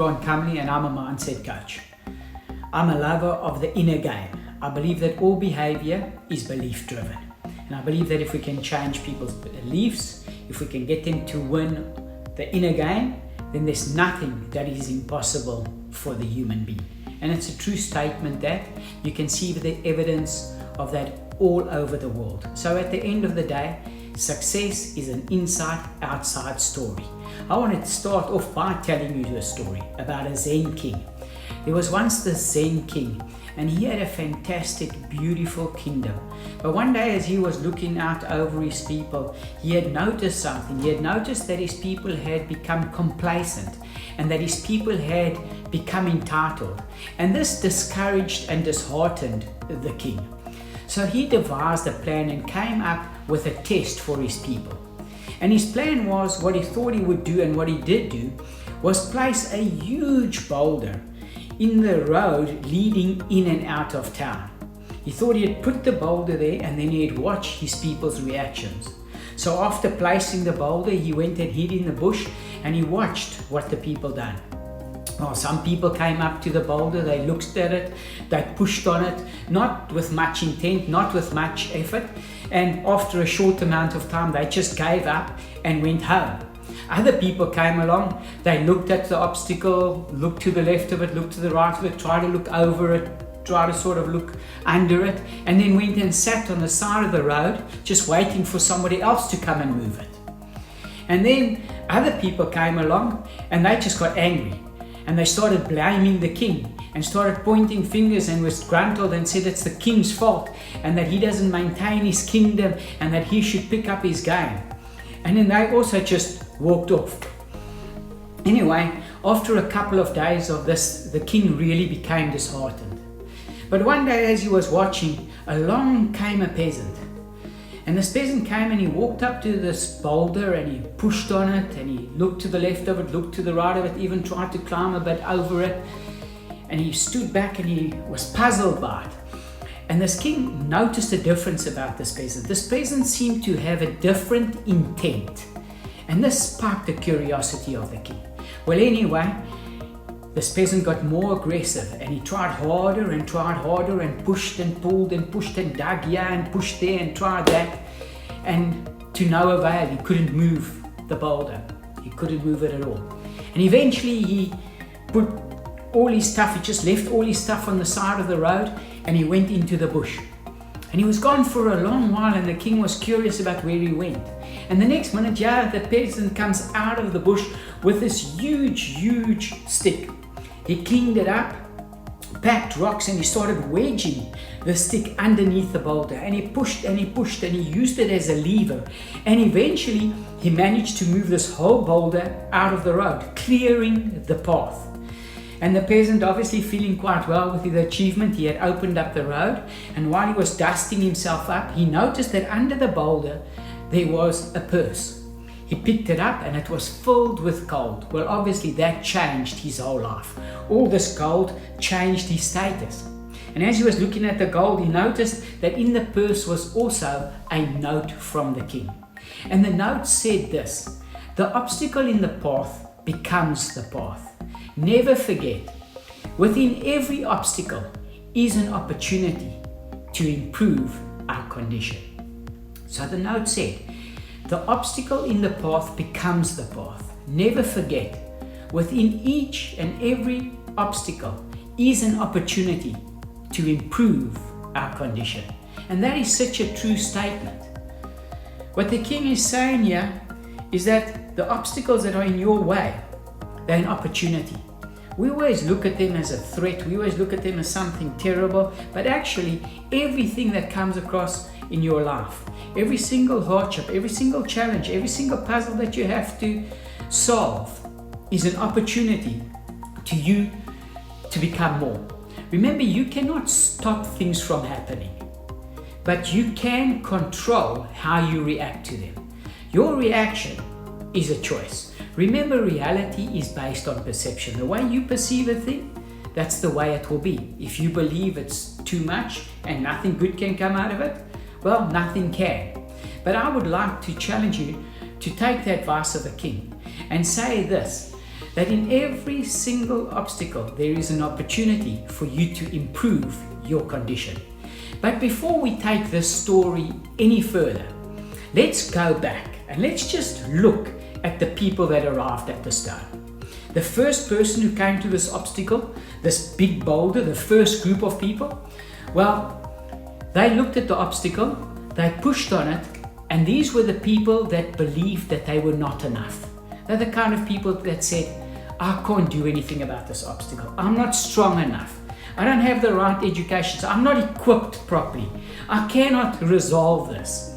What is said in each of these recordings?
Ron Comley and I'm a mindset coach. I'm a lover of the inner game. I believe that all behavior is belief driven. And I believe that if we can change people's beliefs, if we can get them to win the inner game, then there's nothing that is impossible for the human being. And it's a true statement that you can see the evidence of that all over the world. So at the end of the day, success is an inside-outside story. I want to start off by telling you a story about a Zen king. There was once this Zen king, and he had a fantastic, beautiful kingdom. But one day as he was looking out over his people, he had noticed something. He had noticed that his people had become complacent and that his people had become entitled. And this discouraged and disheartened the king. So he devised a plan and came up with a test for his people. And his plan was, what he thought he would do and what he did do, was place a huge boulder in the road leading in and out of town. He thought he'd put the boulder there and then he'd watch his people's reactions. So after placing the boulder, he went and hid in the bush and he watched what the people done. Well, some people came up to the boulder, they looked at it, they pushed on it, not with much intent, not with much effort, and after a short amount of time they just gave up and went home. Other people came along, they looked at the obstacle, looked to the left of it, looked to the right of it, tried to look over it, tried to sort of look under it, and then went and sat on the side of the road just waiting for somebody else to come and move it. And then other people came along and they just got angry. And they started blaming the king and started pointing fingers and was gruntled and said it's the king's fault and that he doesn't maintain his kingdom and that he should pick up his game. And then they also just walked off. Anyway, after a couple of days of this, the king really became disheartened. But one day as he was watching, along came a peasant. And this peasant came and he walked up to this boulder and he pushed on it and he looked to the left of it, looked to the right of it, even tried to climb a bit over it. And he stood back and he was puzzled by it. And this king noticed a difference about this peasant. This peasant seemed to have a different intent. And this sparked the curiosity of the king. Well, anyway, this peasant got more aggressive and he tried harder and pushed and pulled and pushed and dug here and pushed there and tried that. And to no avail, he couldn't move the boulder. He couldn't move it at all. And eventually he put all his stuff, he just left all his stuff on the side of the road and he went into the bush. And he was gone for a long while and the king was curious about where he went. And the next minute, the peasant comes out of the bush with this huge stick. He cleaned it up, packed rocks, and he started wedging the stick underneath the boulder. And he pushed and he pushed and he used it as a lever. And eventually he managed to move this whole boulder out of the road, clearing the path. And the peasant, obviously feeling quite well with the achievement, he had opened up the road. And while he was dusting himself up, he noticed that under the boulder there was a purse. He picked it up and it was filled with gold. Well, obviously that changed his whole life. All this gold changed his status. And as he was looking at the gold, he noticed that in the purse was also a note from the king. And the note said this: the obstacle in the path becomes the path. Never forget, within every obstacle is an opportunity to improve our condition. So the note said, the obstacle in the path becomes the path. Never forget, within each and every obstacle is an opportunity to improve our condition. And that is such a true statement. What the king is saying here is that the obstacles that are in your way, they're an opportunity. We always look at them as a threat. We always look at them as something terrible. But actually, everything that comes across in your life, every single hardship, every single challenge, every single puzzle that you have to solve is an opportunity to you to become more. Remember, you cannot stop things from happening, but you can control how you react to them. Your reaction is a choice. Remember, reality is based on perception. The way you perceive a thing, that's the way it will be. If you believe it's too much and nothing good can come out of it, well, nothing can. But I would like to challenge you to take the advice of the king and say this, that in every single obstacle there is an opportunity for you to improve your condition. But before we take this story any further, let's go back and let's just look at the people that arrived at the stone. The first person who came to this obstacle, this big boulder, the first group of people, well, they looked at the obstacle, they pushed on it, and these were the people that believed that they were not enough. They're the kind of people that said, I can't do anything about this obstacle. I'm not strong enough. I don't have the right education. So I'm not equipped properly. I cannot resolve this.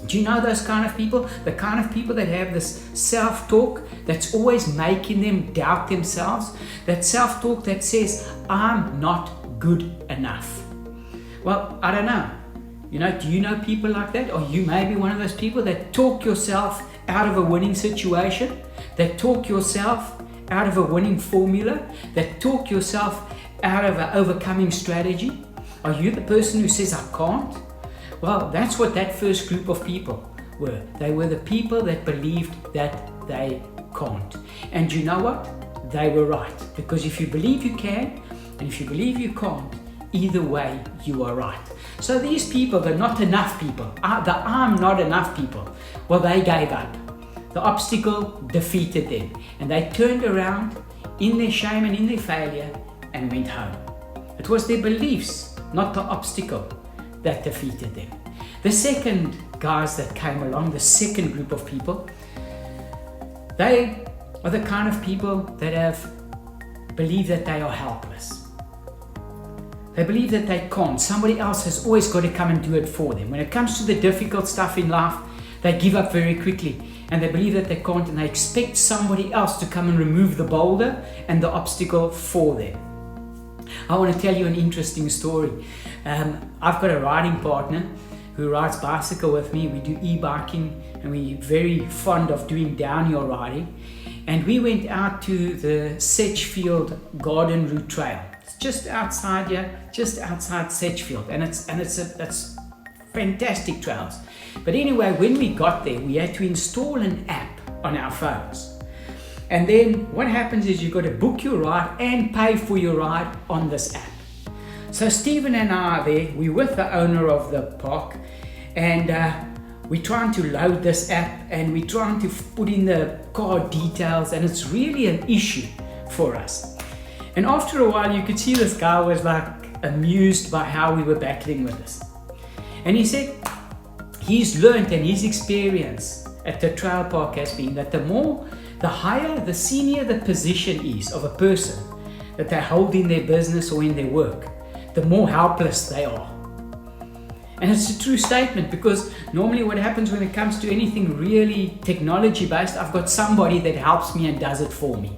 Do you know those kind of people? The kind of people that have this self-talk that's always making them doubt themselves. That self-talk that says, I'm not good enough. Well, I don't know. Do you know people like that? Or you may be one of those people that talk yourself out of a winning situation, that talk yourself out of a winning formula, that talk yourself out of an overcoming strategy. Are you the person who says, I can't? Well, that's what that first group of people were. They were the people that believed that they can't. And you know what? They were right. Because if you believe you can, and if you believe you can't, either way, you are right. So these people, the not enough people, the I'm not enough people, well, they gave up. The obstacle defeated them. And they turned around in their shame and in their failure and went home. It was their beliefs, not the obstacle, that defeated them. The second guys that came along, the second group of people, they are the kind of people that have believed that they are helpless. They believe that they can't. Somebody else has always got to come and do it for them. When it comes to the difficult stuff in life, they give up very quickly and they believe that they can't, and they expect somebody else to come and remove the boulder and the obstacle for them. I want to tell you an interesting story. I've got a riding partner who rides bicycle with me. We do e-biking and we're very fond of doing downhill riding. And we went out to the Sedgefield Garden Route Trail. It's just outside here, just outside Sedgefield, and it's fantastic trails. But anyway, when we got there, we had to install an app on our phones. And then what happens is you've got to book your ride and pay for your ride on this app. So Stephen and I are there, we're with the owner of the park, and we're trying to load this app and we're trying to put in the car details, and it's really an issue for us. And after a while, you could see this guy was like amused by how we were battling with this. And he said he's learned, and his experience at the trail park has been that the higher, the senior the position is of a person that they hold in their business or in their work, the more helpless they are. And it's a true statement, because normally what happens when it comes to anything really technology based, I've got somebody that helps me and does it for me.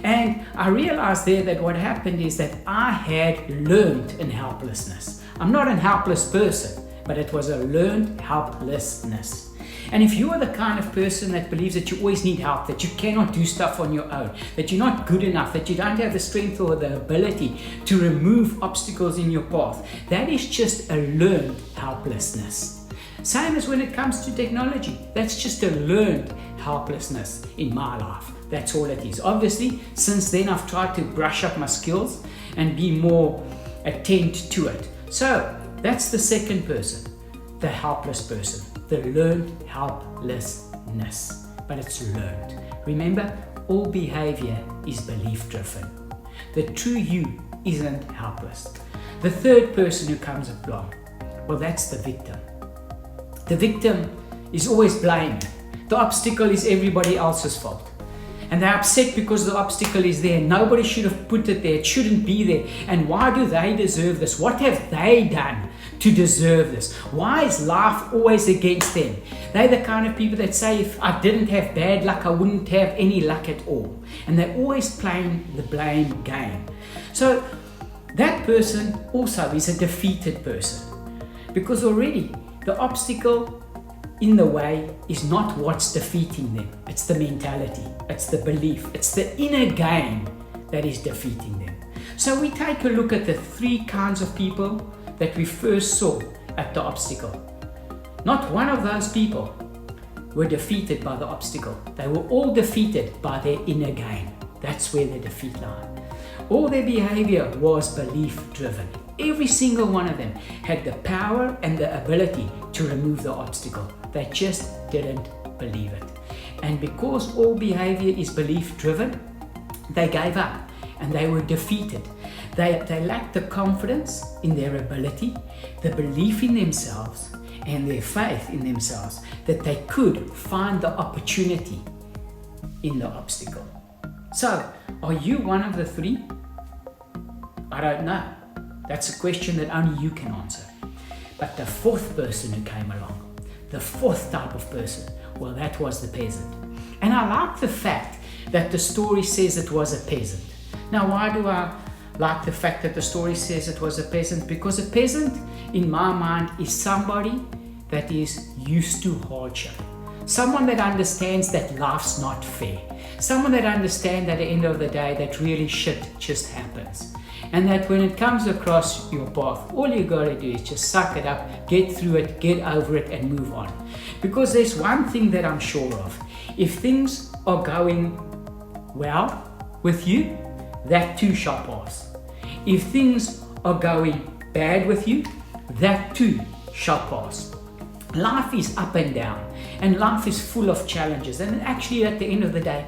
And I realized there that what happened is that I had learned in helplessness. I'm not a helpless person, but it was a learned helplessness. And if you are the kind of person that believes that you always need help, that you cannot do stuff on your own, that you're not good enough, that you don't have the strength or the ability to remove obstacles in your path, that is just a learned helplessness. Same as when it comes to technology. That's just a learned helplessness in my life. That's all it is. Obviously, since then I've tried to brush up my skills and be more attent to it. So that's the second person, the helpless person, the learned helplessness. But it's learned. Remember, all behavior is belief driven. The true you isn't helpless. The third person who comes along, well, that's the victim. The victim is always blamed. The obstacle is everybody else's fault. And they're upset because the obstacle is there. Nobody should have put it there. It shouldn't be there. And why do they deserve this? What have they done to deserve this? Why is life always against them? They're the kind of people that say, if I didn't have bad luck, I wouldn't have any luck at all. And they're always playing the blame game. So that person also is a defeated person, because already the obstacle in the way is not what's defeating them. It's the mentality, it's the belief, it's the inner game that is defeating them. So we take a look at the three kinds of people that we first saw at the obstacle. Not one of those people were defeated by the obstacle. They were all defeated by their inner game. That's where the defeat lied. All their behavior was belief driven. Every single one of them had the power and the ability to remove the obstacle. They just didn't believe it. And because all behavior is belief driven, they gave up and they were defeated. They lacked the confidence in their ability, the belief in themselves, and their faith in themselves that they could find the opportunity in the obstacle. So, are you one of the three? I don't know. That's a question that only you can answer. But the fourth person who came along, the fourth type of person, well, that was the peasant. And I like the fact that the story says it was a peasant. Now, why do I like the fact that the story says it was a peasant? Because a peasant, in my mind, is somebody that is used to hardship. Someone that understands that life's not fair. Someone that understands at the end of the day that really shit just happens. And that when it comes across your path, all you gotta do is just suck it up, get through it, get over it, and move on. Because there's one thing that I'm sure of. If things are going well with you, that too shall pass. If things are going bad with you, that too shall pass. Life is up and down, and life is full of challenges. And actually, at the end of the day,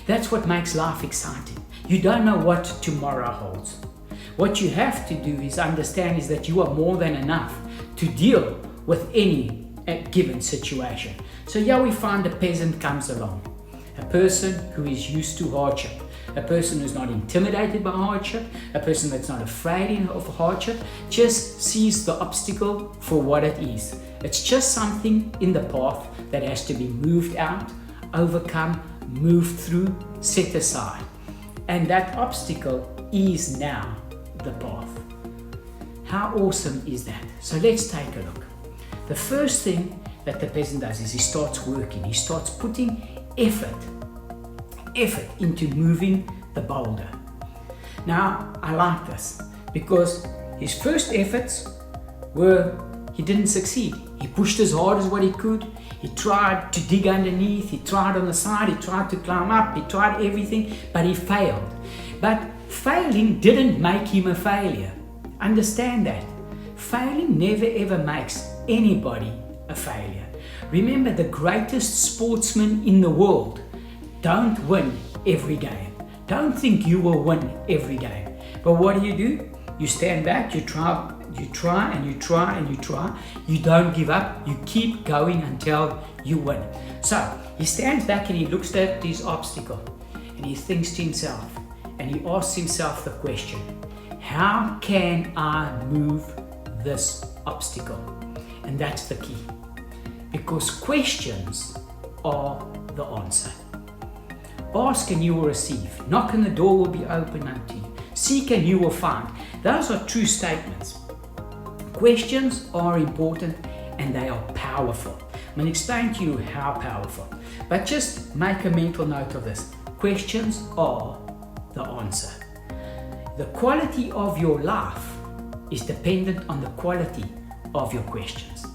that's what makes life exciting. You don't know what tomorrow holds. What you have to do is understand is that you are more than enough to deal with any given situation. So here we find a peasant comes along, a person who is used to hardship, a person who's not intimidated by hardship, a person that's not afraid of hardship, just sees the obstacle for what it is. It's just something in the path that has to be moved out, overcome, moved through, set aside. And that obstacle is now the path. How awesome is that? So let's take a look. The first thing that the peasant does is he starts working. He starts putting effort into moving the boulder. Now, I like this because his first efforts were, he didn't succeed. He pushed as hard as what he could. He tried to dig underneath. He tried on the side. He tried to climb up. He tried everything, but he failed. But failing didn't make him a failure. Understand that. Failing never ever makes anybody a failure. Remember, the greatest sportsmen in the world don't win every game. Don't think you will win every game. But what do? You stand back, you try and you try and you try. You don't give up. You keep going until you win. So he stands back and he looks at his obstacle and he thinks to himself and he asks himself the question, how can I move this obstacle? And that's the key. Because questions are the answer. Ask and you will receive. Knock and the door will be open unto you. Seek and you will find. Those are true statements. Questions are important and they are powerful. I'm going to explain to you how powerful. But just make a mental note of this. Questions are the answer. The quality of your life is dependent on the quality of your questions.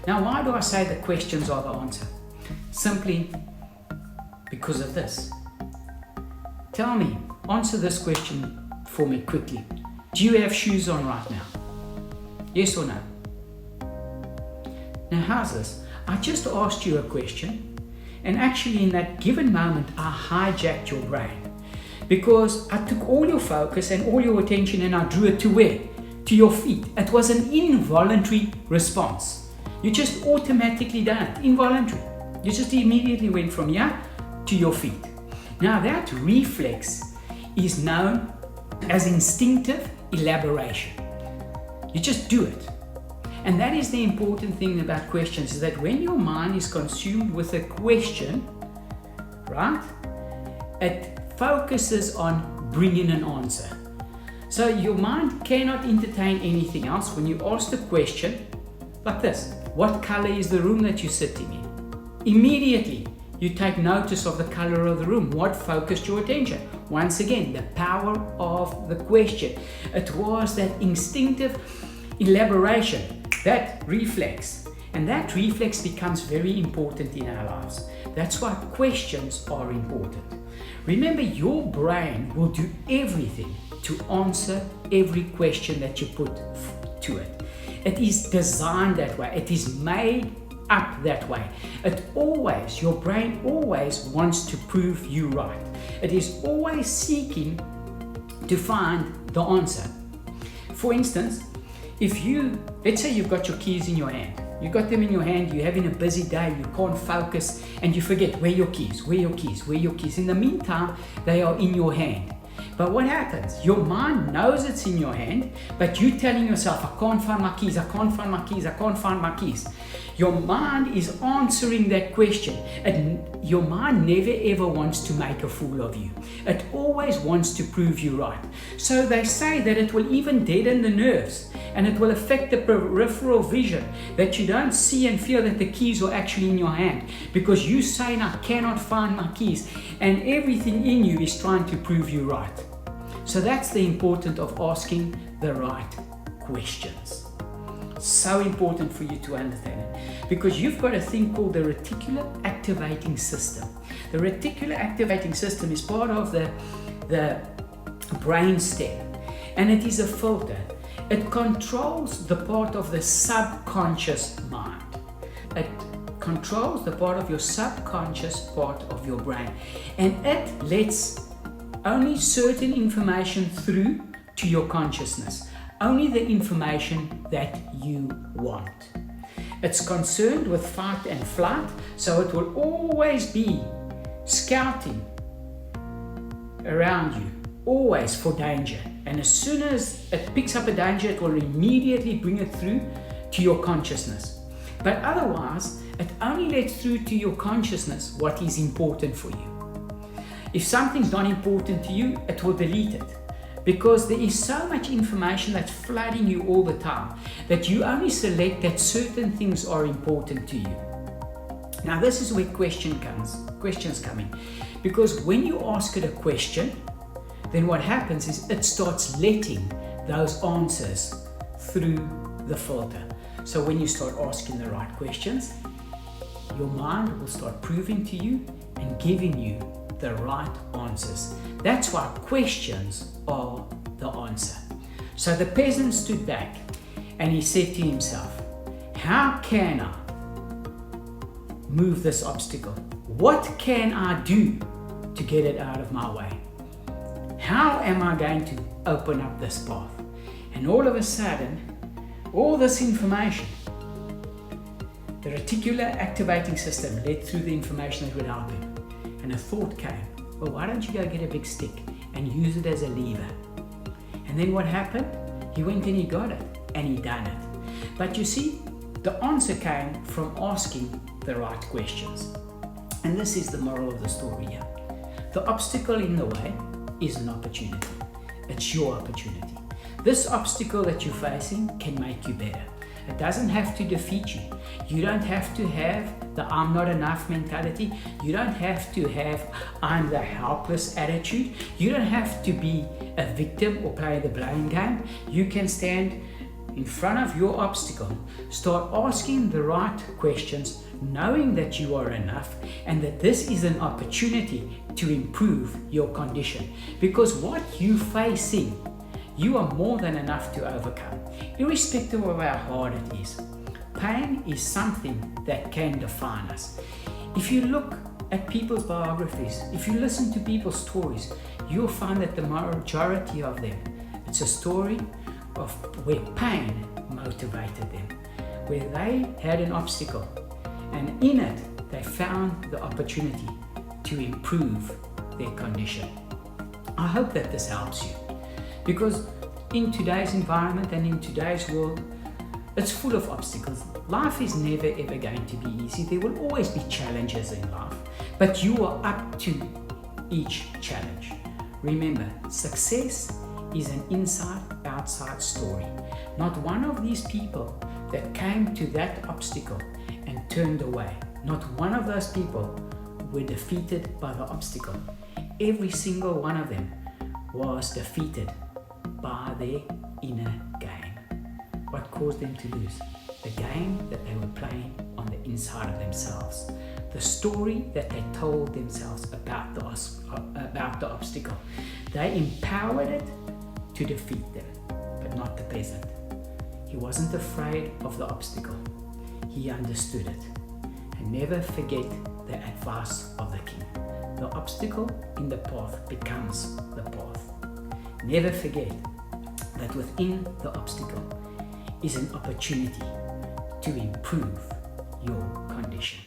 Now, why do I say the questions are the answer? Simply because of this. Tell me, answer this question for me quickly. Do you have shoes on right now? Yes or no? Now, how's this? I just asked you a question, and actually in that given moment, I hijacked your brain. Because I took all your focus and all your attention and I drew it to where? To your feet. It was an involuntary response. You just automatically done it, involuntary. You just immediately went from here to your feet. Now that reflex is known as instinctive elaboration. You just do it. And that is the important thing about questions, is that when your mind is consumed with a question, right, it focuses on bringing an answer. So your mind cannot entertain anything else when you ask the question like this: what color is the room that you're sitting in? Immediately you take notice of the color of the room. What focused your attention? Once again, the power of the question. It was that instinctive elaboration, that reflex, And that reflex becomes very important in our lives. That's why questions are important. Remember, your brain will do everything to answer every question that you put to it. It is designed that way. It is made up that way. Your brain always wants to prove you right. It is always seeking to find the answer. For instance, let's say you've got your keys in your hand. You got them in your hand, you're having a busy day, you can't focus, and you forget, where are your keys? In the meantime, they are in your hand. But what happens? Your mind knows it's in your hand, but you're telling yourself, I can't find my keys. Your mind is answering that question. And your mind never ever wants to make a fool of you. It always wants to prove you right. So they say that it will even deaden the nerves, and it will affect the peripheral vision, that you don't see and feel that the keys are actually in your hand, because you're saying, I cannot find my keys, and everything in you is trying to prove you right. So that's the importance of asking the right questions. So important for you to understand it, because you've got a thing called the reticular activating system. The reticular activating system is part of the brain stem, and it is a filter. It controls the part of the subconscious mind. It controls the part of your subconscious part of your brain, and it lets only certain information through to your consciousness, only the information that you want. It's concerned with fight and flight, so it will always be scouting around you, always for danger. And as soon as it picks up a danger, it will immediately bring it through to your consciousness. But otherwise, it only lets through to your consciousness what is important for you. If something's not important to you, it will delete it, because there is so much information that's flooding you all the time that you only select that certain things are important to you. Now, this is where questions come in, because when you ask it a question, then what happens is it starts letting those answers through the filter. So when you start asking the right questions, your mind will start proving to you and giving you the right answers. That's why questions are the answer. So the peasant stood back and he said to himself, how can I move this obstacle? What can I do to get it out of my way? How am I going to open up this path? And all of a sudden, all this information, the reticular activating system led through the information that would help him. And a thought came, well, why don't you go get a big stick and use it as a lever? And then what happened? He went and he got it, and he done it. But you see, the answer came from asking the right questions. And this is the moral of the story here. The obstacle in the way is an opportunity. It's your opportunity. This obstacle that you're facing can make you better. It doesn't have to defeat you. You don't have to have the I'm not enough mentality. You don't have to have I'm the helpless attitude. You don't have to be a victim or play the blame game. You can stand in front of your obstacle, start asking the right questions, knowing that you are enough and that this is an opportunity to improve your condition. Because what you're facing, you are more than enough to overcome, irrespective of how hard it is. Pain is something that can define us. If you look at people's biographies, if you listen to people's stories, you'll find that the majority of them, it's a story of where pain motivated them, where they had an obstacle, and in it they found the opportunity to improve their condition. I hope that this helps you, because in today's environment and in today's world, it's full of obstacles. Life is never ever going to be easy. There will always be challenges in life, but you are up to each challenge. Remember, success is an inside-outside story. Not one of these people that came to that obstacle and turned away, not one of those people were defeated by the obstacle. Every single one of them was defeated by their inner game. what caused them to lose? The game that they were playing on the inside of themselves. The story that they told themselves about the obstacle. They empowered it to defeat them, but not the peasant. He wasn't afraid of the obstacle. He understood it. And never forget the advice of the king. The obstacle in the path becomes the path. Never forget that within the obstacle is an opportunity to improve your condition.